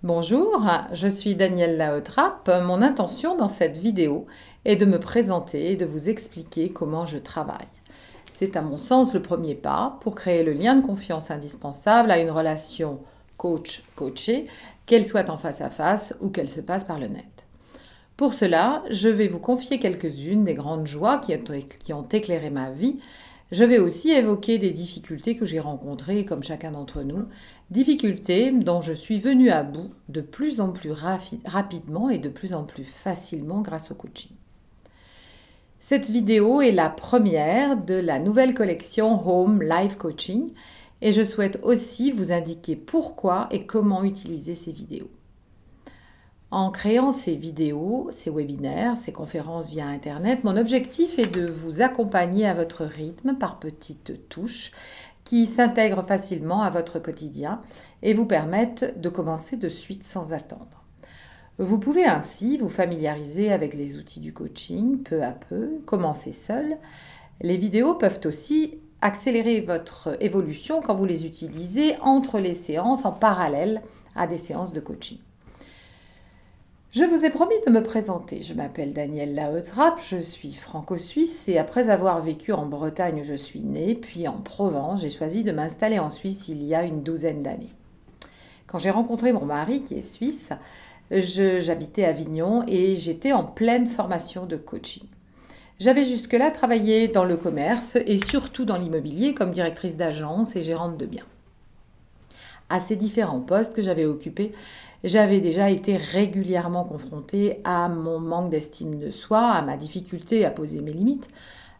Bonjour, je suis Danielle Lahotrap. Mon intention dans cette vidéo est de me présenter et de vous expliquer comment je travaille. C'est à mon sens le premier pas pour créer le lien de confiance indispensable à une relation coach-coaché, qu'elle soit en face à face ou qu'elle se passe par le net. Pour cela, je vais vous confier quelques-unes des grandes joies qui ont éclairé ma vie. Je vais aussi évoquer des difficultés que j'ai rencontrées, comme chacun d'entre nous, difficultés dont je suis venue à bout de plus en plus rapidement et de plus en plus facilement grâce au coaching. Cette vidéo est la première de la nouvelle collection Home Live Coaching et je souhaite aussi vous indiquer pourquoi et comment utiliser ces vidéos. En créant ces vidéos, ces webinaires, ces conférences via Internet, mon objectif est de vous accompagner à votre rythme par petites touches qui s'intègrent facilement à votre quotidien et vous permettent de commencer de suite sans attendre. Vous pouvez ainsi vous familiariser avec les outils du coaching peu à peu, commencer seul. Les vidéos peuvent aussi accélérer votre évolution quand vous les utilisez entre les séances en parallèle à des séances de coaching. Je vous ai promis de me présenter. Je m'appelle Danielle Lahotrap, je suis franco-suisse et après avoir vécu en Bretagne où je suis née, puis en Provence, j'ai choisi de m'installer en Suisse il y a une douzaine d'années. Quand j'ai rencontré mon mari qui est suisse, j'habitais à Avignon et j'étais en pleine formation de coaching. J'avais jusque-là travaillé dans le commerce et surtout dans l'immobilier comme directrice d'agence et gérante de biens. À ces différents postes que j'avais occupés, j'avais déjà été régulièrement confrontée à mon manque d'estime de soi, à ma difficulté à poser mes limites,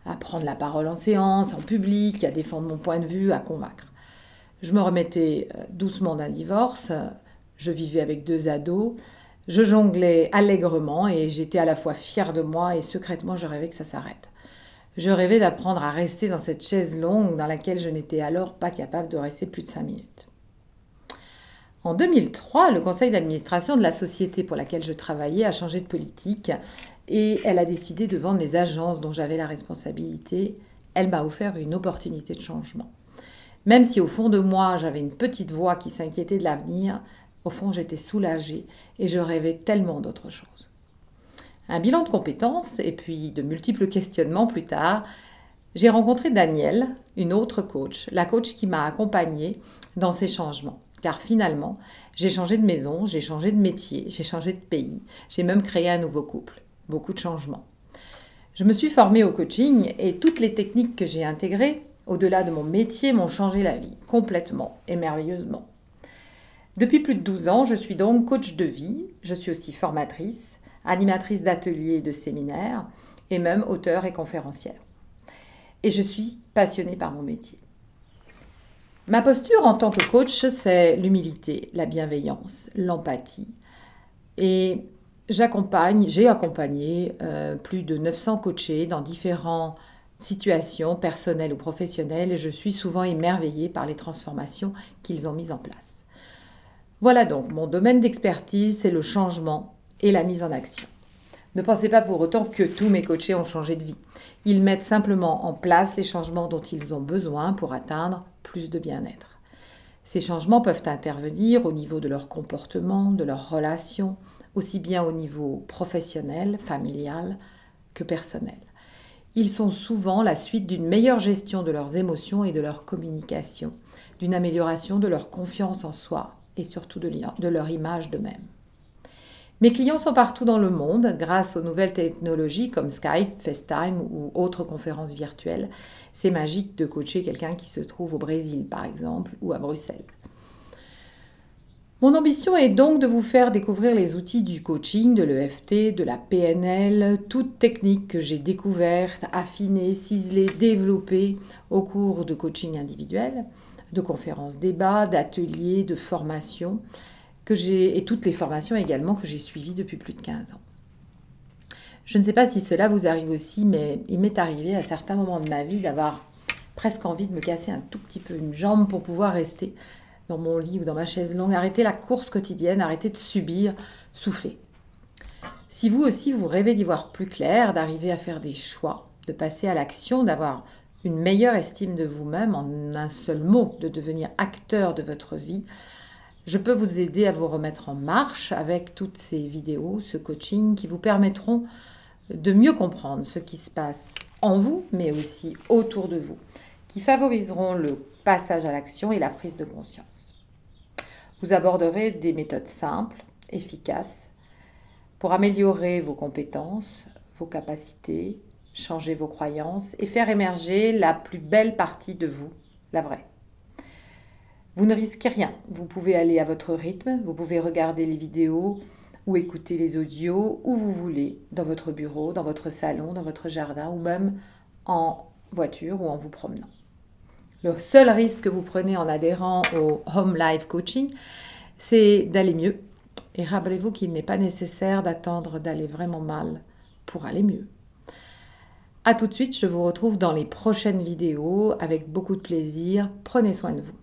à prendre la parole en séance, en public, à défendre mon point de vue, à convaincre. Je me remettais doucement d'un divorce, je vivais avec 2 ados, je jonglais allègrement et j'étais à la fois fière de moi et secrètement je rêvais que ça s'arrête. Je rêvais d'apprendre à rester dans cette chaise longue dans laquelle je n'étais alors pas capable de rester plus de 5 minutes. En 2003, le conseil d'administration de la société pour laquelle je travaillais a changé de politique et elle a décidé de vendre les agences dont j'avais la responsabilité. Elle m'a offert une opportunité de changement. Même si au fond de moi, j'avais une petite voix qui s'inquiétait de l'avenir, au fond, j'étais soulagée et je rêvais tellement d'autre chose. Un bilan de compétences et puis de multiples questionnements plus tard, j'ai rencontré Danielle, une autre coach, la coach qui m'a accompagnée dans ces changements. Car finalement, j'ai changé de maison, j'ai changé de métier, j'ai changé de pays, j'ai même créé un nouveau couple. Beaucoup de changements. Je me suis formée au coaching et toutes les techniques que j'ai intégrées, au-delà de mon métier, m'ont changé la vie, complètement et merveilleusement. Depuis plus de 12 ans, je suis donc coach de vie, je suis aussi formatrice, animatrice d'ateliers et de séminaires, et même auteure et conférencière. Et je suis passionnée par mon métier. Ma posture en tant que coach, c'est l'humilité, la bienveillance, l'empathie. Et j'ai accompagné plus de 900 coachés dans différentes situations personnelles ou professionnelles et je suis souvent émerveillée par les transformations qu'ils ont mises en place. Voilà donc, mon domaine d'expertise, c'est le changement et la mise en action. Ne pensez pas pour autant que tous mes coachés ont changé de vie. Ils mettent simplement en place les changements dont ils ont besoin pour atteindre plus de bien-être. Ces changements peuvent intervenir au niveau de leur comportement, de leurs relations, aussi bien au niveau professionnel, familial que personnel. Ils sont souvent la suite d'une meilleure gestion de leurs émotions et de leur communication, d'une amélioration de leur confiance en soi et surtout de leur image d'eux-mêmes. Mes clients sont partout dans le monde grâce aux nouvelles technologies comme Skype, FaceTime ou autres conférences virtuelles. C'est magique de coacher quelqu'un qui se trouve au Brésil par exemple ou à Bruxelles. Mon ambition est donc de vous faire découvrir les outils du coaching, de l'EFT, de la PNL, toutes techniques que j'ai découvertes, affinées, ciselées, développées au cours de coaching individuel, de conférences débats, d'ateliers, de formations, et toutes les formations également que j'ai suivies depuis plus de 15 ans. Je ne sais pas si cela vous arrive aussi, mais il m'est arrivé à certains moments de ma vie d'avoir presque envie de me casser un tout petit peu une jambe pour pouvoir rester dans mon lit ou dans ma chaise longue, arrêter la course quotidienne, arrêter de subir, souffler. Si vous aussi vous rêvez d'y voir plus clair, d'arriver à faire des choix, de passer à l'action, d'avoir une meilleure estime de vous-même, en un seul mot, de devenir acteur de votre vie, je peux vous aider à vous remettre en marche avec toutes ces vidéos, ce coaching qui vous permettront de mieux comprendre ce qui se passe en vous, mais aussi autour de vous, qui favoriseront le passage à l'action et la prise de conscience. Vous aborderez des méthodes simples, efficaces, pour améliorer vos compétences, vos capacités, changer vos croyances et faire émerger la plus belle partie de vous, la vraie. Vous ne risquez rien, vous pouvez aller à votre rythme, vous pouvez regarder les vidéos ou écouter les audios où vous voulez, dans votre bureau, dans votre salon, dans votre jardin ou même en voiture ou en vous promenant. Le seul risque que vous prenez en adhérant au Home Life Coaching, c'est d'aller mieux. Et rappelez-vous qu'il n'est pas nécessaire d'attendre d'aller vraiment mal pour aller mieux. A tout de suite, je vous retrouve dans les prochaines vidéos avec beaucoup de plaisir. Prenez soin de vous.